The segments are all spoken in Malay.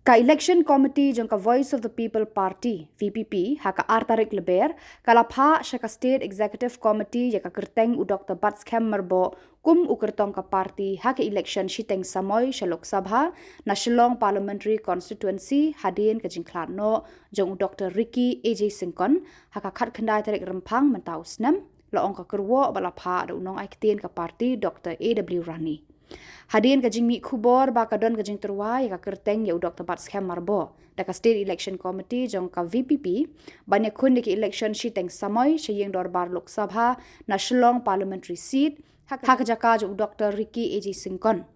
Ka election committee jong ka Voice of the People Party VPP haka artarik leber kala pha shaka state executive committee ya ka kerteng u Dr. Bats Kemmerbo kum u kertong ka party haka election shiteng samoy shalok sabha na Shillong parliamentary constituency hadin ka jingklarno jong u Dr. Ricky AJ Singkon haka khat khandai tarik rempang mentau snam la ong ka kerwo bala pha da unong aiktien ka party Dr. AW Rani Hadin kajing mi kubor ba kadon kajing terwai ka kerteng ya Dr. Bats Kemmerbo da ka state election committee jong ka VPP banyak kun ki election shiteng samoy sheyeng dorbar lok sabha na Shillong parliamentary seat hak jaka jong Dr. Ricky AJ Singkon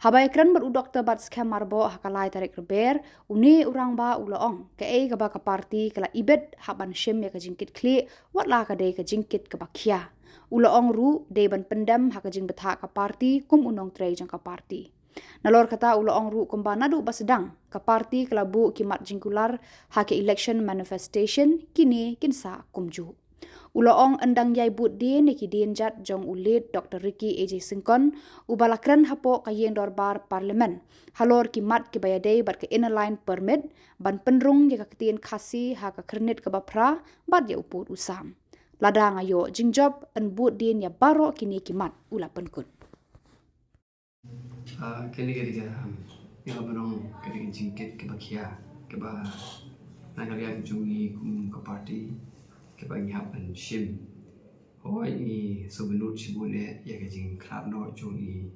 Habai kran ber Dr. Bats Kemmerbo hakalai tarik reber uni urang ba uloong ka ka ba ka party kala ibet haban shem ya kajing kit kli wat la ka de kajing kit ka bakia Ulaong ru deban pendam hakajing betha ka party kum unong trei jang ka party. Nalor kata ulaong ru kumba nadu basedang ka party kelabu kimat jingkular hake election manifestation kini kinsa kumju. Ulaong endang yai but din neki din jat jong ulit Dr. Ricky AJ Singkon ubalakran hapo kayeng dorbar parlimen. Halor kimat kibayadei bat ke inner-line permit ban penrung ya kaketien kasi haka kernit ke bapra bat ya uput usam. Ladang ayo jingjob en but din ya baro kini kimat ula penkun. Kali kali yang berong kali jingkit ke bakia ke ba nagalian jungi kum ke parti ke ba nyapan shim. Hoi ni sebenut sibule ya ke jing klarno jungi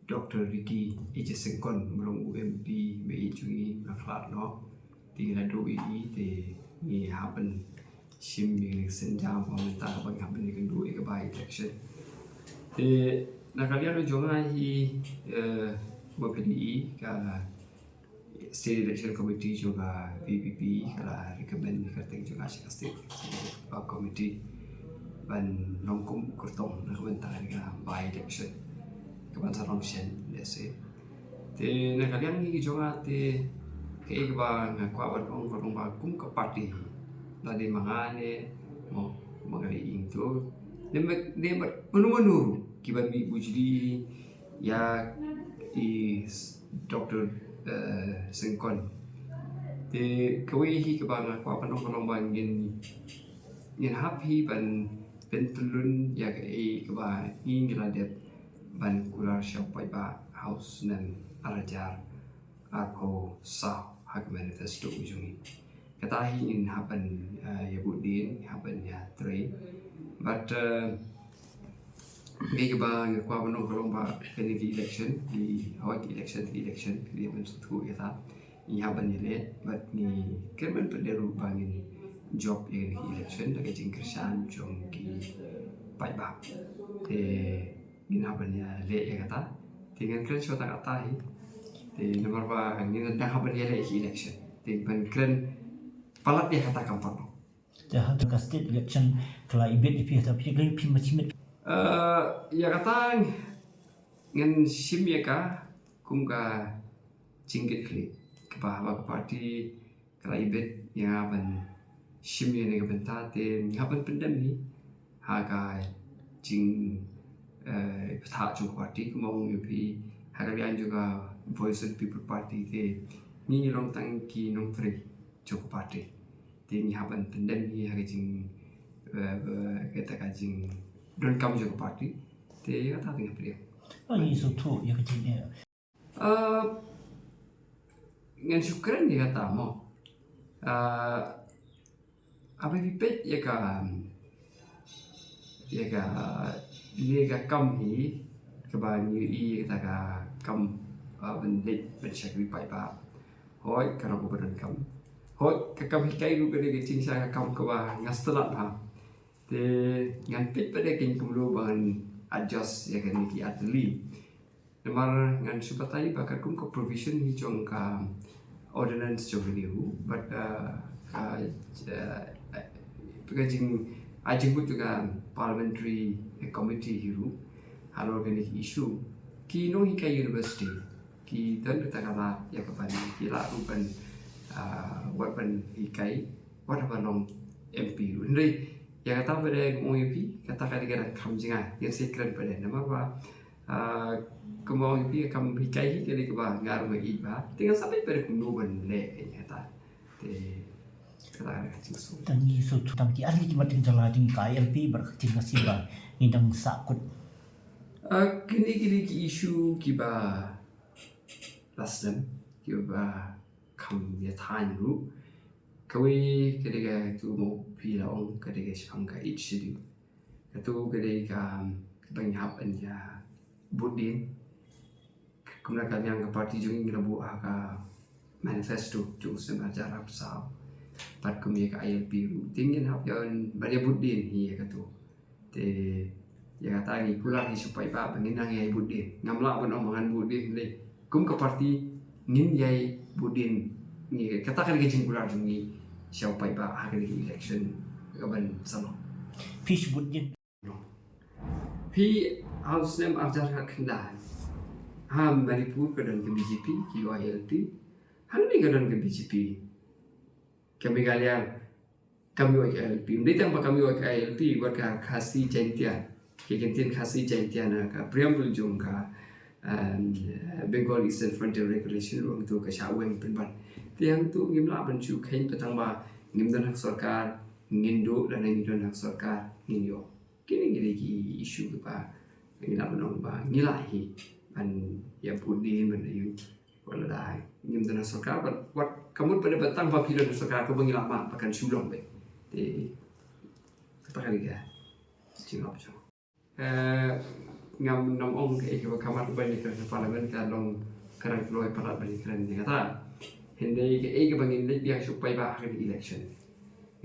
Dr. Ricky AJ Singkon berong UMP be jungi klarno tinggal do ini te ni happen shim yang senjam pemerintah bagi happen ni kendu ke ba election. Te nakalian jonga hi BPDI ka state election committee juga VPP kala recommend ni kerteng juga state committee ban nongkum kurtong na komentar ka by election kaban sarong shen let's say te nakalian hi jonga te ke ba ngakwa ban ong ba kum ka party tadi mangane mo magali itu dia menu kiban mi bujdi ya is Dr. Singkon te kawai hi kabang kwa panong bangin yin happy ban pentulun ya kaba ingladet ban kular shapai ba house nan arajar arpo sa hak manifesto ujungi kata hi in happen ya budin happen ya three but Bagi bang kwa panong kolong ba kini election di awak election dia mensutu kita ini haban ile but ni kemen penderu bangin job yang election daga jingkersan jong ki pai ba te ini haban ya le ya kata dengan keren shota kata hi te nomor ba ngin dah haban ya le election te ban keren palat dia kata kampung dah tu state election kalau ibet ipi tapi kalau ipi macam ya kata ngan sim ya ka kum ka jingkit kli ke bahwa ke parti kala ibet ya ban sim ya ne benta te ngapan pendam ni ha ka jing peta chung parti kumong yupi ha ka juga Voice of the People Party te ni long tang ki nong tre chung parti te ni haban pendam ni ha ka jing kata ka jing don kamu juga parti te kata tengah dia ini suatu yang kecilnya ngan syukran dia kata mo apa pipet ya ka dia ka kam hi ke ba ni i kata ka kam bendik bersyak ripai ba hoi kana ko badan kam hoi ka kam hikai ru ke dia cing sa ka kam ke ba ngastelat ha te ngan pit pada kin kumlu bahan adjust ya kan ki atli nomor ngan supatai bakar kum ko provision hi jong ka ordinance jong ni hu but ka jing ajing put juga parliamentary committee hiru hal organic issue ki no hi ka university ki dan kita kala ya kapan ki la rupan weapon hi kai what about long MP ru ya kata pada UMP kata kata kam jinga yang sekren pada nama apa kemau pi kam hikai kali ke ba ngaru ngai ba tinggal sampai pada kuno ban le kayaknya ta te kala ciksu Tangi so tam ki ahli ki matin jala ding ka LP berkecil kasiba ngidang sakut. kini ki isu ki ba lasem ki ba kam ya tan ru kawi kediga tu mo pi la ong kediga shang ka ichidu katu kediga bang hap an ya budin kemudian kami yang ke parti jungin kita buat ka manifesto jung sema jarap sao pat kami ka ILP ru tingin hap yon bari budin hi katu te ya kata ni kula hi supaya ba benginang yai budin ngamla ban omongan budin le kum ke parti ngin yai budin ni kata kan ke jingkula jungi siapa ba ha ke election ka ban sama Fish budget. Pi house name ajar ka kendan ham Manipur kedan ke BJP ki ILP han ni kedan ke BJP kami kalian kami ILP ndi tang ba kami ILP buat ka khasi jentian ke kentin khasi jentian ka preamble jong ka Bengal Eastern Frontier Regulation untuk ke Shaweng penban tiang tu ngimla bancu kain petang ba ngimdan hak sarkar ngindo dan ngidon hak sarkar nginyo kini ki isu ba ngila banong ba ngilahi an ya pudi menayu wala dai ngimdan hak sarkar wat kamu pada petang ba pidon sarkar ko bangila ma pakan sulong be te pakali ga cingop jo ngam nom ong ke ke kamar bani ke parlimen ka long karang loy parat bani kran ni kata hindi ke bangin le biang supaya ba ke election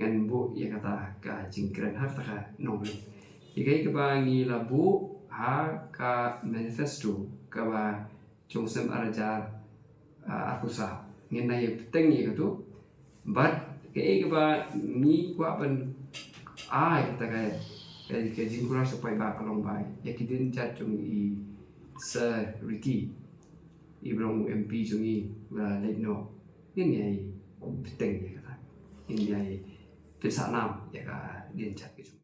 ngan bu ya kata ka jingkran hak ta nong ke bangi la bu ha ka manifesto ka ba jongsem arajar aku sa ngin na ye tengi ka tu but ke ba ni kwa ban ai kata ke jingkura supaya ba kalong bai ya kidin chat jung I sa Ricky ibrong MP jung I la leino ini ai peteng ya kata ini ai pesa nam ya ka din chat ke jung